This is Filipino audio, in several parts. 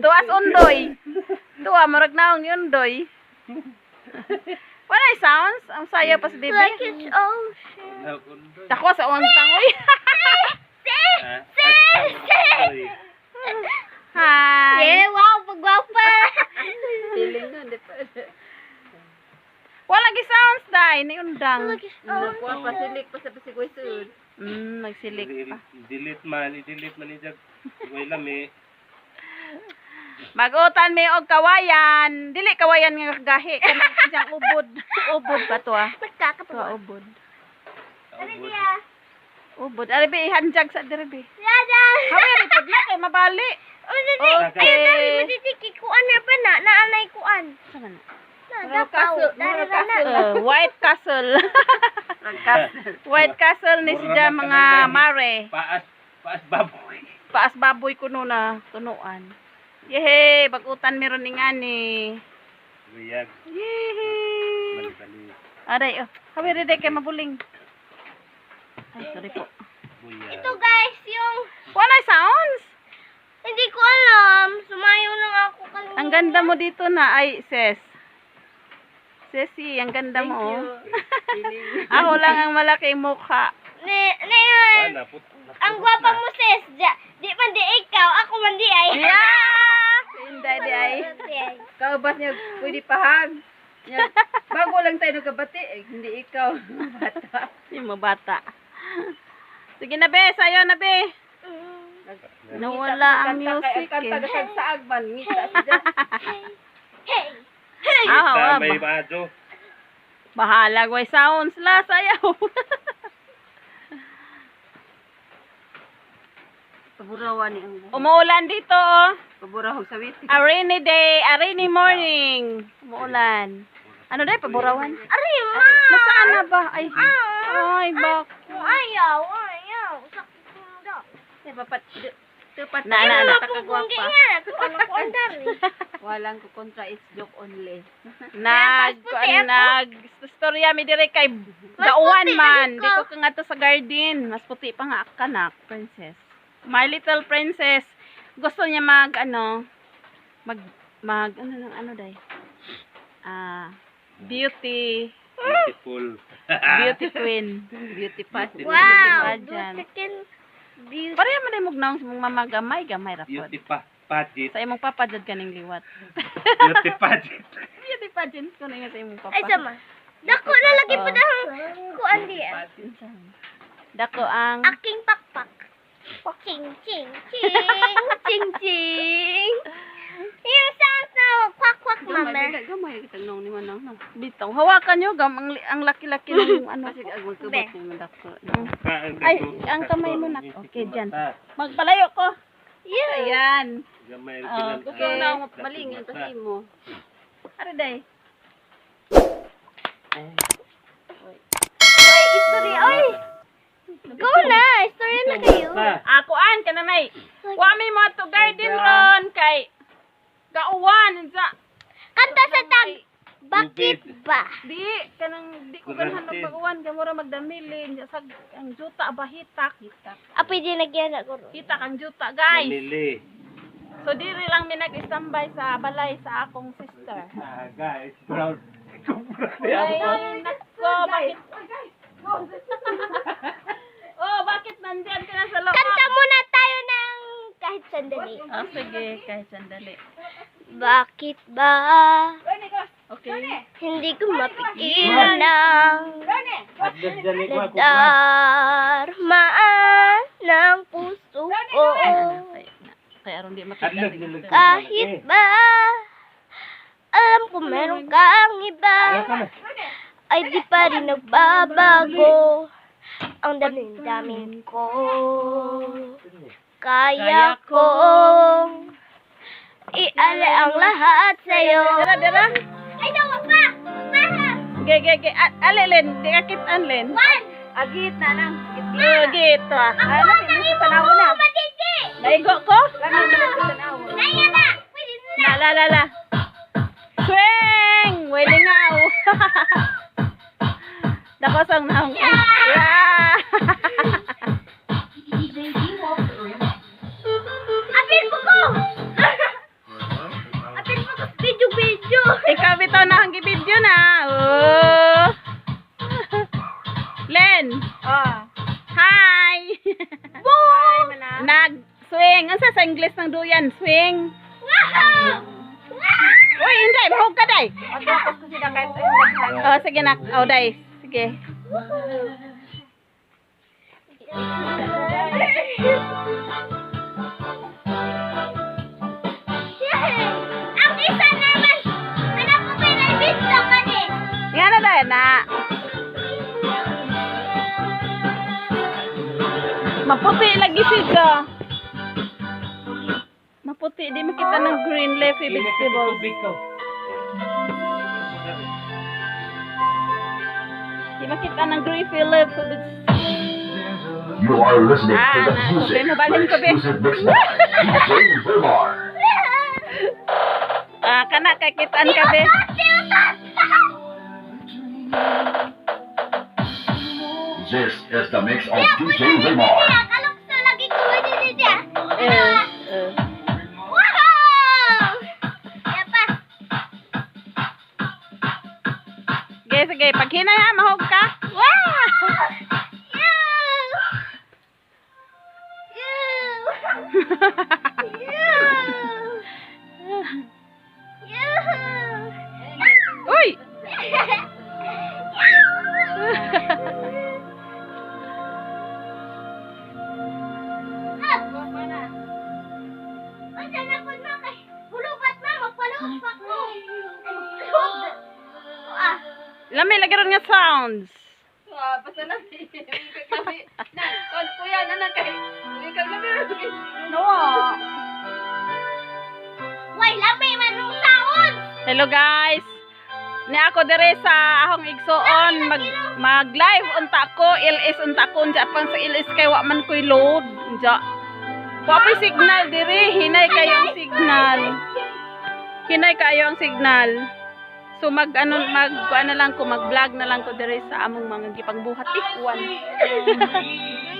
Tuas undoy. Tuwa marag naong undoy. Wala sounds. Ang sayo pa sa bibi. Like it's ocean. Dako sa untang oy. Hi. Yeah, wow, pagwapa. Feeling nun, di pa. Wala gi sounds dai ni undang. Like it's ocean. Nakuha pa silik pa sa pasiguy sud. Nagsilik pa. I-delete man ni jag. Way lami. Magutan mi og kawayan. Dili kawayan nga gahi kanang isang ubod. Ubod ba to ah? Nagkakatawa. Ubod. Ano niya? Ubod. Ari bi hanjag sa diri bi. Yada. Hawi ri pud na kay mabali. Ayun na, matitiki kuan na pa na. Naanay kuan. Sama na. Nagapaw. Dari na. White Castle. White Castle ni siya mga mare. Paas baboy. Paas baboy kuno na tunuan. Yehe, bagutan meron ni ngani. Buyag. Yehe. Balik-balik. Aray, oh. Hawi ri kay mabuling. Ay, sorry po. Buyag. Ito guys, yung Wala sounds. hindi ko alam. Sumayo lang ako kanina. Ang ganda mo dito na ay Ses. Sesi, ang ganda mo. Oh. Ako lang ang malaking mukha. Ngayon, ang gwapa mo sis. Di man di ikaw, ako man di ay. Yeah! Hindi di ay. Kaubas niya, pwede pahag. Bago lang tayo nagkabati, hindi ikaw. Bata. Yung mga bata. Sige na be, sayo na be. Nawala ang music Kanta eh. ka sa agban, ngita siya. Hey! Ah, May bado. bahala way sounds la sayaw. Paburawan ni ang Umuulan dito oh. paburahog sa witi. A rainy day, a rainy morning. Umuulan. Ano day paburawan? Aray, ma! Nasaan na ba? Ay, bak. Ayaw, ayaw. Sakit mo daw. Ay, papat, tupat Na, na, na. Punggi nga. Ito ano ko andar eh. Walang ko kontra, it's joke only. Storya mi dire kay gauwan man. Dito ka nga to sa garden. Mas puti pa nga kanak, princess. My little princess. Gusto niya mag ano ano day? Beauty Beautiful. beauty queen. Beauty pageant. Wow. Pageant. Second beauty. Pareha man ay mugnaw sa mong mamagamay gamay ra pod. Beauty pageant. Sa imong papa jud kaning liwat. Beauty pageant. Beauty pageant ko na nga sa imong papa. Ay, sama. Dako na lagi pa dahang kuan diya. Dako ang Aking pakpak. Ching, ching, ching. Ching, ching. Yung sounds na kwak-kwak, mama. Gamay kita nung ni manang no. bitong. Hawakan nyo gam ang laki-laki ng ano. Kasi ag magkabot ni mandako. Ay, ang kamay mo na. Okay, dyan. Magpalayo ko. Yeah. Ayan. Gamay Okay. Gusto na ako malingin kasi mo. Ari day. Ay, istorya. Ay. Go na. Istorya na kayo. Ako an kananay. Wami mo to garden ron kay gauwan sa Kanta sa tag. Bakit ba? di ko ganahan ng pag-uwan gamura magdamilin sa ang juta ba hitak. Apoy din nagyan na guro. Hitak ang juta, guys. Namili. So diri lang mi nag-standby sa balay sa akong sister. Guys, proud. Ay, nako, bakit? Oh, bakit nandyan ka na sa loob? Kanta muna tayo ng kahit sandali. Oh, sige, kahit sandali. Bakit ba Okay. hindi ko mapigilan ang nadarmaan ng puso ko? Kaya aron di Hadlog makita. nilag. Kahit ba alam ko meron kang iba, ay di pa rin nagbabago ang damin-damin ko. Kaya kong iala ang lahat sa'yo. Dara. Ay, dawa pa! Ge. Alelen, di akit anlen. One! Agit na lang. Gito. Ako ang tanaw na! Matindi! Laigo ko? Naya na! Pwede na! La. Swing! Welingaw. Nakosang naong. Yeah! Apil po ko! bitaw na ang video na. Oh. Len. Ah. Hi. Boom! Nag-swing. Ang sa English ng duyan? Swing. Wow! Wow! Uy, hindi. Mahog ka, day. At tapos ko sila kahit Oh, sige na. Oh, day. Sige. Ang isa naman, anak ko pinabito ka din. Nga na, day, na. Maputi lagi siya. Maputi. Di makita ng green leafy vegetables. Di makita ng green leafy vegetables. You are listening to the Ah, music naku, mabalin ko, be. exclusive mix by DJ Vermar. Ah, kana kay kitaan ka, be. This is the mix of DJ Vermar. Kalukso lagi ko din dia. Eh. Wow! Yapa. Sige, sige. Pag hinaya, mahog ka. Wow! Uy! Lami, lagi ron nga sounds. Ah, basta na. Kami. Na, kuya, na kay. Ikaw na meron. No. Why lamay man nung sound? Hello guys. Ni ako dire sa akong igsoon mag-live unta ko, LS unta ko unja pang sa LS kay wa man koy load. Unja. Wa pa signal dire, hinay kayo ang signal. Hinay kayo ang signal. So mag ano lang ko, mag-vlog na lang ko dire sa among mga gipangbuhat ikwan.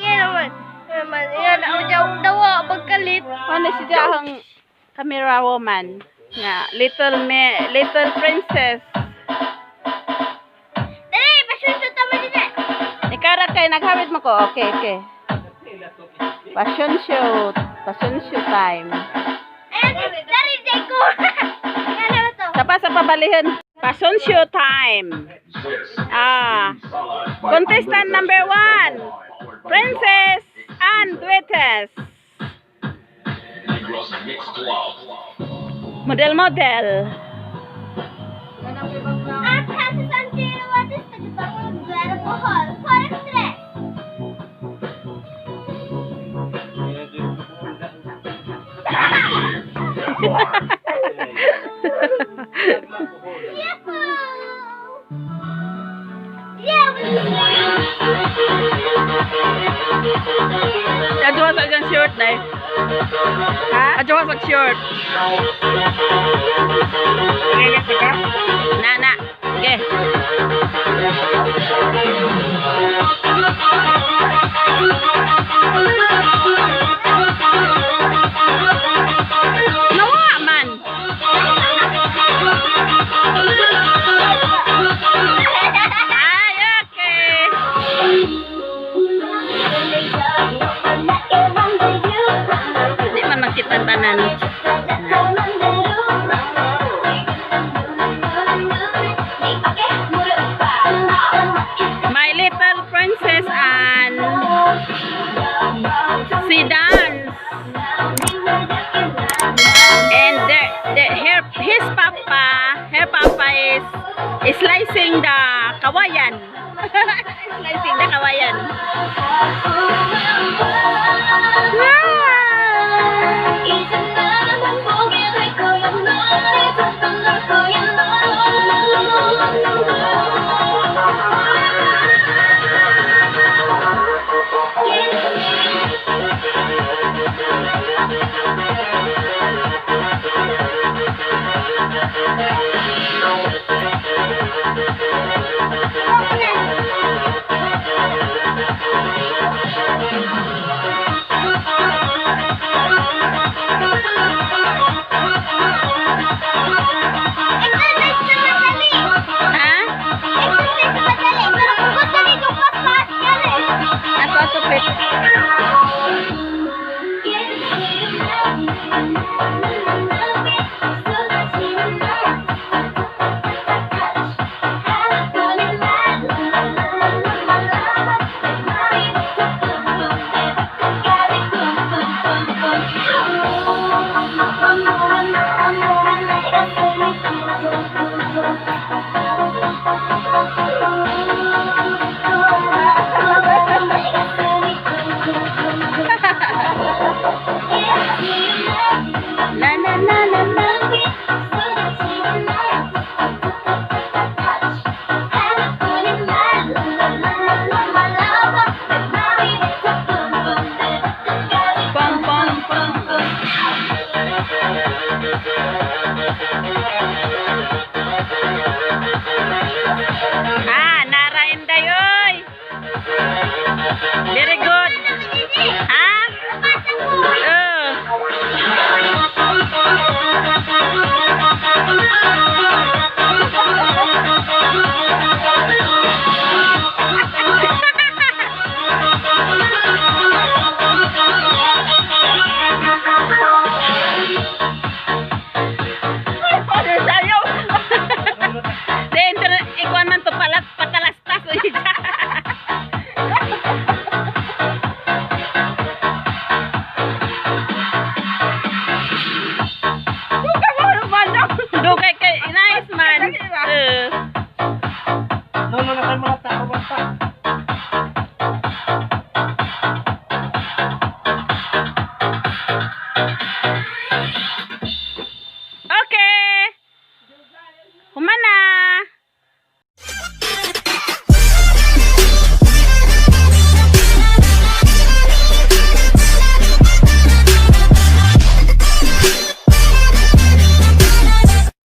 Yan naman. Naman, yan ako dawa pagkalit. Ano si ang camera woman? Nga, little princess. Dali, pasyunso tama din eh. Ikara kay naghawid mo ko. Okay, okay. Passion shoot. Passion shoot time. Ayan, dari day ko. Yan naman to. Sa pabalihan. Passion shoot time. Ah. Contestant number 1. Princess and Duetes. Model. At sa Santiago Watis, nagpapang Guerra Bohol. Forex dress. Adyo sa dyan short, day. Ha? Adyo sa short. Na. Okay. Nawa man. Ay, okay. Hindi man makita tanan. My Little Princess and she dance. And her papa is slicing the kawayan. Slicing the kawayan. La la la la la. Pam pam pam. Ah, narain dayoy. Very good. Ha? Sayaw. Then, ikuan man to palat patalastas. Dugay kay nice man. No, no, no, mga tao basta.